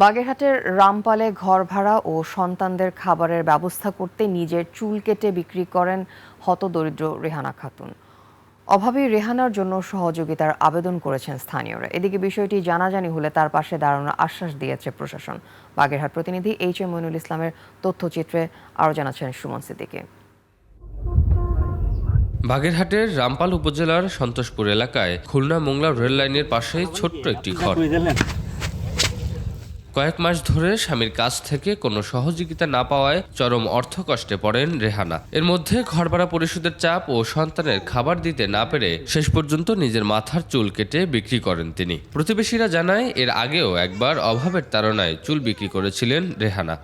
বাগেরহাটের রামপালে ঘর ভাড়া ও সন্তানদের খাবারের ব্যবস্থা করতে নিজের চুল কেটে বিক্রি করেন হতদরিদ্র রেহানা খাতুন। অভাবী রেহানার জন্য সহযোগিতার আবেদন করেছেন স্থানীয়রা। এদিকে বিষয়টি জানাজানি হলে তার পাশে দাঁড়ানোর আশ্বাস দিয়েছে প্রশাসন। বাগেরহাট প্রতিনিধি HM মইনুল ইসলামের তথ্যচিত্রে আরও জানাচ্ছেন সুমন সিদ্দিকী। বাগেরহাটের রামপাল উপজেলার সন্তোষপুর এলাকায় খুলনা মোংলা রেল লাইনের পাশে ছোট্ট একটি ঘর। কয়েক মাস ধরে স্বামীর কাছ থেকে কোনো সহযোগিতা না পাওয়ায় চরম অর্থকষ্টে পড়েন রেহানা। এর মধ্যে ঘর ভাড়া পরিশোধের চাপ ও সন্তানের খাবার দিতে না পেরে শেষ পর্যন্ত নিজের মাথার চুল কেটে বিক্রি করেন তিনি। প্রতিবেশীরা জানায় এর আগেও একবার অভাবের তাড়নায় চুল বিক্রি করেছিলেন রেহানা।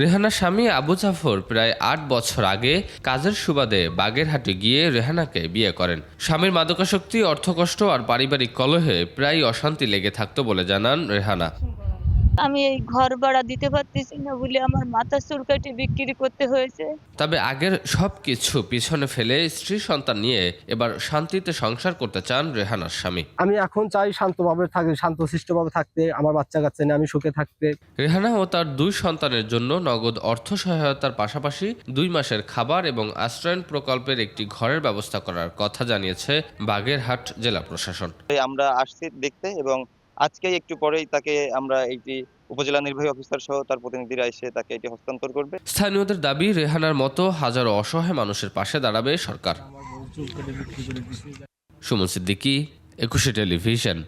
রেহানার স্বামী আবু জাফর প্রায় ৮ বছর আগে কাজের সুবাদে বাগেরহাটে গিয়ে রেহানাকে বিয়ে করেন। স্বামীর মাদকাসক্তি, অর্থকষ্ট আর পারিবারিক কলহে প্রায় অশান্তি লেগে থাকতো বলে জানান রেহানা। আমি এই ঘর ভাড়া দিতে পারতেছি না বলে আমার মাথা চুল কেটে বিক্রি করতে হয়েছে। তবে আগের সবকিছু পিছনে ফেলে স্ত্রী সন্তান নিয়ে এবার শান্তিতে সংসার করতে চান রেহানার স্বামী। আমি এখন চাই শান্তভাবে থাকতে, শান্তশিষ্টভাবে থাকতে, আমার বাচ্চা কাচ্চা নিয়ে আমি সুখে থাকতে। রেহানা ও তার 2 সন্তানের জন্য নগদ অর্থ সহায়তার পাশাপাশি 2 মাসের খাবার এবং আশ্রয়ণ প্রকল্পের একটি ঘরের ব্যবস্থা করার কথা জানিয়েছে বাগেরহাট জেলা প্রশাসন। আমরা আসছি দেখতে এবং আজকে একটু পরেই তাকে আমরা এইটি উপজেলা নির্বাহী অফিসার সহ তার প্রতিনিধিরা এসে তাকে এটি হস্তান্তর করবে। স্থানীয়দের দাবি, রেহানার মতো হাজারো অসহায় মানুষের পাশে দাঁড়াবে সরকার। সুমন সিদ্দিকী, 21 টেলিভিশন।